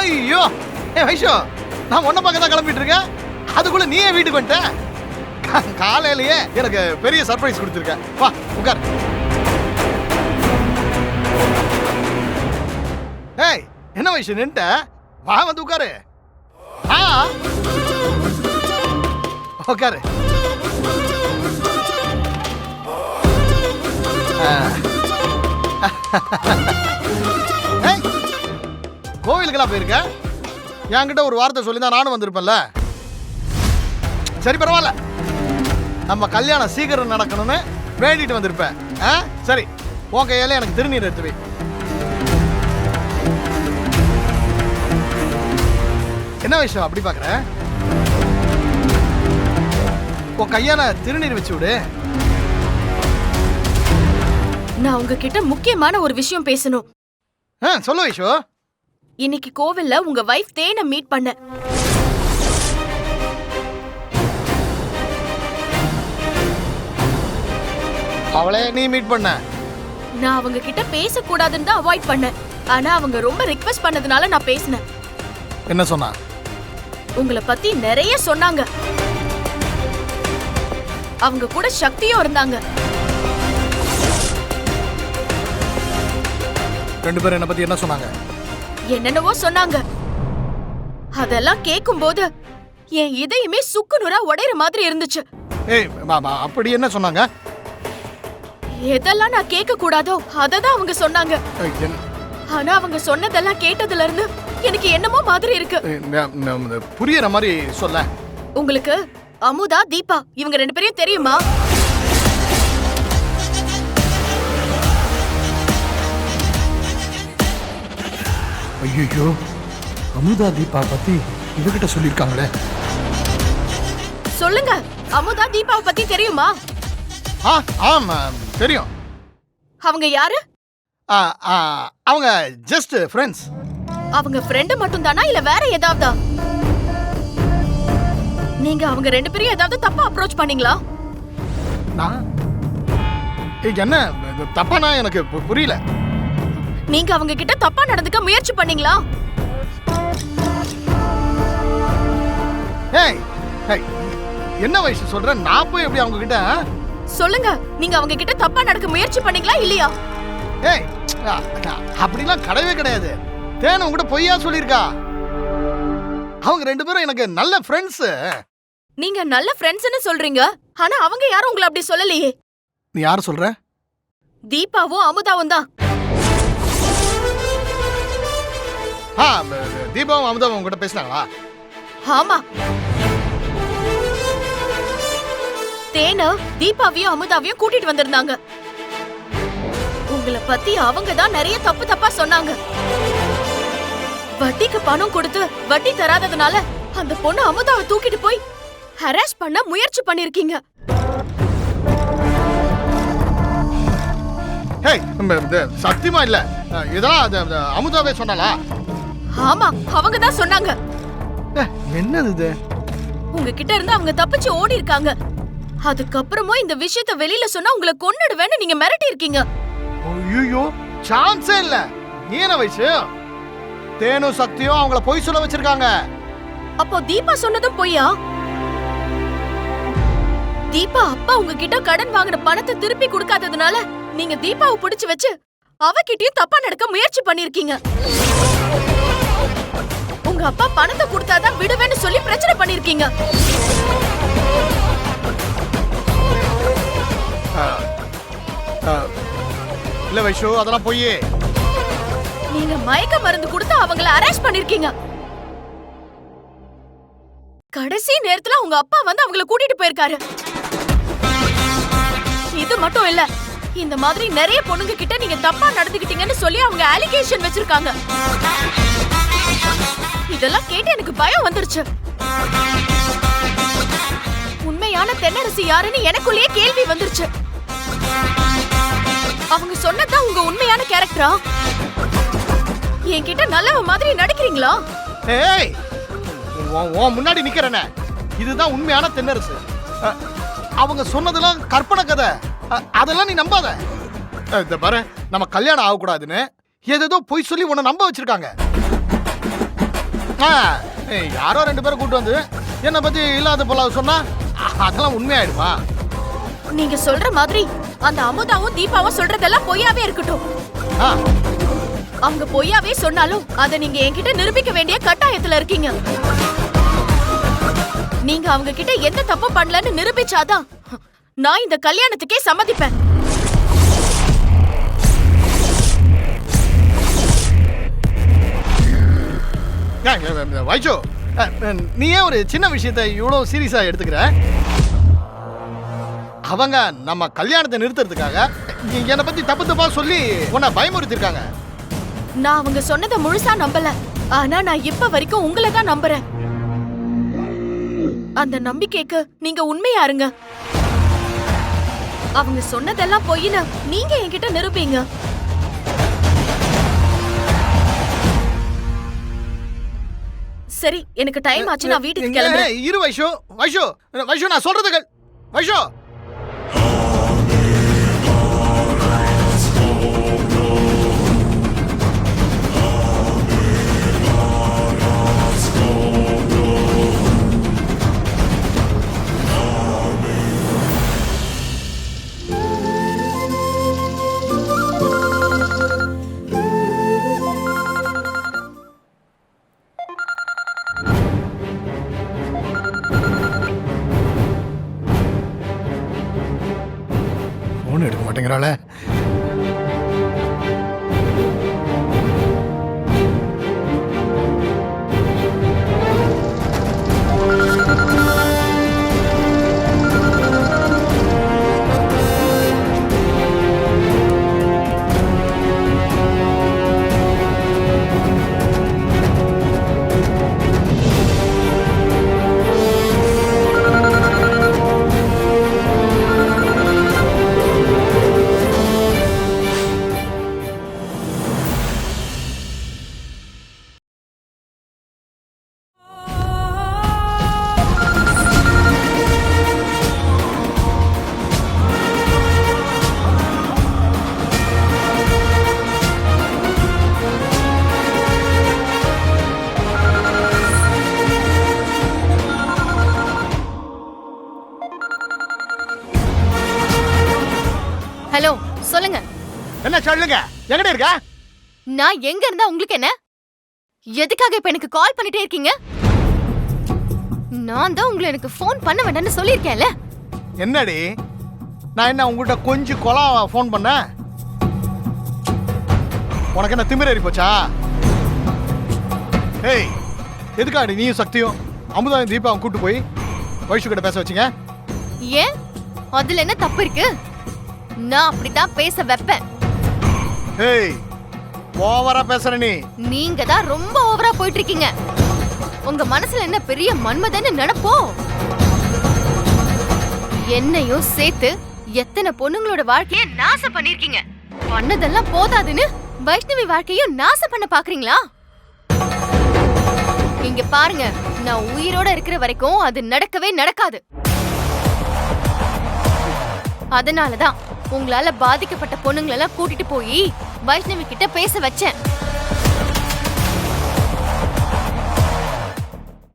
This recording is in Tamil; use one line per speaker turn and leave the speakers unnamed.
ஐயோ வைஷோ, நான் ஒன்ன பக்கம் தான் கிளம்பிட்டு இருக்கேன், அதுக்குள்ள நீயே வீட்டுக்கு வந்துட்ட. காலையிலேயே எனக்கு பெரிய சர்ப்ரைஸ் கொடுத்துருக்க. வா உட்கார். ஏய் என்ன வைஷு நின்ட்ட? வா வந்து உட்காரு. உட்காரு. கோவிலுக்கெல்லாம் போயிருக்க? என்கிட்ட ஒரு வார்த்தை சொல்லிதான் நானும் வந்திருப்பேன்ல. சரி பரவாயில்ல, நம்ம கல்யாணம் சீக்கிரம் நடக்கணும்னு வேண்டிட்டு வந்திருப்பேன். சரி உன் கையால எனக்கு திருநீர் எடுத்து வை. என்ன விஷயம் அப்படி பாக்குற? உன் கையால திருநீர் வச்சு விடு.
நான் உங்ககிட்ட முக்கியமான ஒரு விஷயம் பேசணும்.
சொல்லு வைஷோ.
இன்னைக்கு கோவில்ல உங்க வைஃப் தேனை மீட் பண்ண.
அவளே நீ மீட் பண்ண?
நான் அவங்க கிட்ட பேசக்கூடாதுன்னு தான் அவாய்ட் பண்ணேன். ஆனா அவங்க ரொம்ப ரிக்வெஸ்ட் பண்ணதுனால நான் பேசினேன்.
என்ன சொன்னா?
உங்களை பத்தி நிறைய சொன்னாங்க. அவங்க கூட சக்தியும் இருந்தாங்க.
ரெண்டு பேரும் என்ன பத்தி என்ன சொன்னாங்க?
என்னென்னவோ சொன்னாங்க. அதெல்லாம் கேட்கும்போது என் இதயமே சுக்குநூறா உடையற மாதிரி இருந்துச்சு.
ஏய் அப்படி என்ன சொன்னாங்க?
எதெல்லாம் நான் கேட்க கூடாதோ அததான் அவங்க சொன்னாங்க. ஆனா அவங்க சொன்னதெல்லாம் கேட்டதுல இருந்து எனக்கு என்னமோ மாதிரி இருக்கு.
புரியற மாதிரி சொல்ல.
உங்களுக்கு அமுதா தீபா இவங்க ரெண்டு பேரையும் தெரியுமா?
ஐயோ, அமுதா தீபா பத்தி இவகிட்ட சொல்லிருக்காங்களே.
சொல்லுங்க, அமுதா தீபாவை பத்தி தெரியுமா?
ஆமா தெரியும்.
அவங்க யாரு?
அவங்க ஜஸ்ட் ஃப்ரெண்ட்ஸ்.
அவங்க ஃப்ரெண்ட் மட்டும் தானா இல்ல வேற ஏதாவதா? நீங்க அவங்க ரெண்டு பேரும் ஏதாவது தப்பா அப்ரோச் பண்ணீங்களா?
என்ன தப்பானா எனக்கு புரியல.
நீங்க அவங்க கிட்ட தப்பா நடந்துக்க முயற்சி பண்ணீங்களா?
ஏய் என்ன வயசு சொல்ற? நான் போய் எப்படி அவங்க கிட்ட?
சொல்லுங்க, நீங்க அவங்க கிட்ட தப்பா நடக்க முயற்சி பண்ணீங்களா இல்லையா?
ஏய் அப்படிலாம் கிடையவே கிடையாது. தேன உங்ககிட்ட பொய்யா சொல்லிருக்கா? அவங்க ரெண்டு பேரும் எனக்கு நல்ல ஃப்ரெண்ட்ஸ்.
நீங்க நல்ல ஃப்ரெண்ட்ஸ்னு சொல்றீங்க, ஆனா அவங்க யாரும் உங்களை அப்படி சொல்லலையே.
நீ யார் சொல்ற?
தீபாவும் அமுதாவும் தான்.
தீபாவும் அமுதாவும் உங்ககிட்ட பேசினாங்களா?
ஆமா. தேன தீபாவையும் அமுதாவையும் கூட்டிட்டு வந்திருந்தாங்க. உங்களை பத்தி அவங்க தான் நிறைய தப்பா சொன்னாங்க. வட்டிக்கு பணம் கொடுத்து வட்டி தராததுனால அந்த பொண்ணு அமுதாவை தூக்கிட்டு போய் ஹராஸ் பண்ண முயற்சி பண்ணிருக்கீங்க.
சத்தியமா இல்ல, இதெல்லாம் அமுதாவே சொன்னாலா?
ஆமா, அவங்க தான் சொன்னாங்க.
என்னது இது?
உங்ககிட்ட இருந்து அவங்க தப்பிச்சு ஓடி இருக்காங்க. அதுக்கப்புறமும் இந்த விஷயத்தை வெளியில சொன்னா உங்களை கொன்னுடுவேன்னு நீங்க மிரட்டி இருக்கீங்க.
ஐயோ, சான்ஸே இல்ல. நீ என்ன வயசு? தேனும் சக்தியும் அவங்கள பொய் சொல்ல வச்சிருக்காங்க.
அப்போ தீபா சொன்னதும் பொய்யா? தீபா அப்பா உங்ககிட்ட கடன் வாங்கின பணத்தை திருப்பி கொடுக்காததுனால நீங்க தீபாவை பிடிச்சு வச்சு அவகிட்டயும் தப்பா நடக்க முயற்சி பண்ணிருக்கீங்க. உங்க அப்பா பணத்தை கொடுத்தாதான் விடுவேன்னு சொல்லி பிரச்சனை பண்ணிருக்கீங்க.
இல்ல வைஷு, அதெல்லாம் பொய்.
நீங்க மயக்க மருந்து கொடுத்து அவங்கள அரெஸ்ட் பண்ணிருக்கீங்க. கடைசி நேரத்துல உங்க அப்பா வந்து அவங்கள கூட்டிட்டு போயிருக்காரு. இது மட்டும் இல்ல, இந்த மாதிரி நிறைய பொண்ணுங்க கிட்ட நீங்க தப்பா நடந்துக்கிட்டீங்கன்னு சொல்லி அவங்க அலிகேஷன் வச்சிருக்காங்க. இதெல்லாம் கேட்டு எனக்கு பயம் வந்துருச்சு. உண்மையான தென்னரசி யாருன்னு எனக்குள்ளேயே கேள்வி வந்துருச்சு. அவங்க சொன்னதான் உங்க உண்மையான கேரக்டரா? என்கிட்ட நல்லவ மாதிரி நடிக்கிறீங்களா?
ஏய், உன் முன்னாடி நிக்கிறேனே, இதுதான் உண்மையான தென்னரசு. அவங்க சொன்னதெல்லாம் கற்பனை கதை, அதெல்லாம் நீ நம்பாத. இந்த பாரு, நம்ம கல்யாணம் ஆகக்கூடாதுன்னு ஏதேதோ பொய் சொல்லி உன்னை நம்ப வச்சிருக்காங்க. யாரோ 2 பேரை கூட்டு வந்து என்னை பத்தி இல்லாத போல சொன்னா அதெல்லாம் உண்மையாயிடுமா?
நீங்க சொல்ற மாதிரி அந்த அமுதாவும் தீபாவும் சொல்றதெல்லாம் பொய்யாவே இருக்கட்டும்.
ஆ,
அவங்க பொய்யாவே சொன்னாலும் அதை நீங்க என்கிட்ட நிரூபிக்க வேண்டிய கட்டாயத்துல இருக்கீங்க. நீங்க அவங்க கிட்ட எந்த தப்பும் பண்ணலன்னு நிரூபிச்சாதான் நான் இந்த கல்யாணத்துக்கே சம்மதிப்பேன்.
வைஷு, நீ ஏன் ஒரு சின்ன விஷயத்தை இவ்வளவு சீரியஸா எடுத்துக்கிற? அவங்க நம்ம கல்யாணத்தை நிறுத்துறதுக்காக என்னை பத்தி தப்பு தப்பா சொல்லி உன்னை பயமுறுத்திருக்காங்க.
நான் அவங்க சொன்னதை முழுசா நம்பல. ஆனா நான் இப்ப வரைக்கும் உங்களை தான் நம்புறேன். அந்த நம்பிக்கைக்கு நீங்க உண்மையா இருங்க. அவங்க சொன்னதெல்லாம் பொய்னு நீங்க என்கிட்ட நிரூபிங்க. சரி, எனக்கு டைம் ஆச்சு, நான் வீட்டுக்கு கிளம்புறேன்.
இரு வைஷு, வைஷு, வைஷு, நான் சொல்றது வைஷு. போன் எடுக்க மாட்டேங்கிறாளே.
ஹலோ, சொல்லுங்க.
என்ன சொல்லுங்க, எங்கட இருக்க?
நான் எங்க இருந்தா உங்களுக்கு என்ன? எதுக்காக இப்ப எனக்கு கால் பண்ணிட்டே இருக்கீங்க? நான் தான் உங்களை எனக்கு ஃபோன் பண்ண வேண்டாம்னு சொல்லியிருக்கேன்ல.
என்னடி, நான் என்ன உங்ககிட்ட கொஞ்சம் கொலா ஃபோன் பண்ண? உனக்கு என்ன திமிரேறி போச்சா? ஏய், எதுக்காடி நீயும் சக்தியும் அமுதாவும் தீபாவும் கூட்டு போய் வைஷு கிட்ட பேச வச்சிங்க?
ஏன், அதுல என்ன தப்பு இருக்கு? நான் அப்படித்தான் பேச வைப்பேன்.
ஏய், ஓவரா பேசுற நீ.
நீங்க தான் ரொம்ப ஓவரா போயிட்டு இருக்கீங்க. உங்க மனசுல என்ன பெரிய மன்மதன்னு நினைப்போ? என்னையும் சேர்த்து எத்தனை பொண்ணுங்களோட வாழ்க்கைய நாசம் பண்ணிருக்கீங்க. பண்ணதெல்லாம் போதாதுன்னு வைஷ்ணவி வாழ்க்கையும் நாசம் பண்ண பாக்குறீங்களா? இங்க பாருங்க, நான் உயிரோட இருக்கிற வரைக்கும் அது நடக்கவே நடக்காது. அதனாலதான் உங்களால பாதிக்கப்பட்ட பொண்ணுங்களெல்லாம் கூட்டிட்டு போய் வைஷ்ணவி கிட்ட பேச வச்சேன்.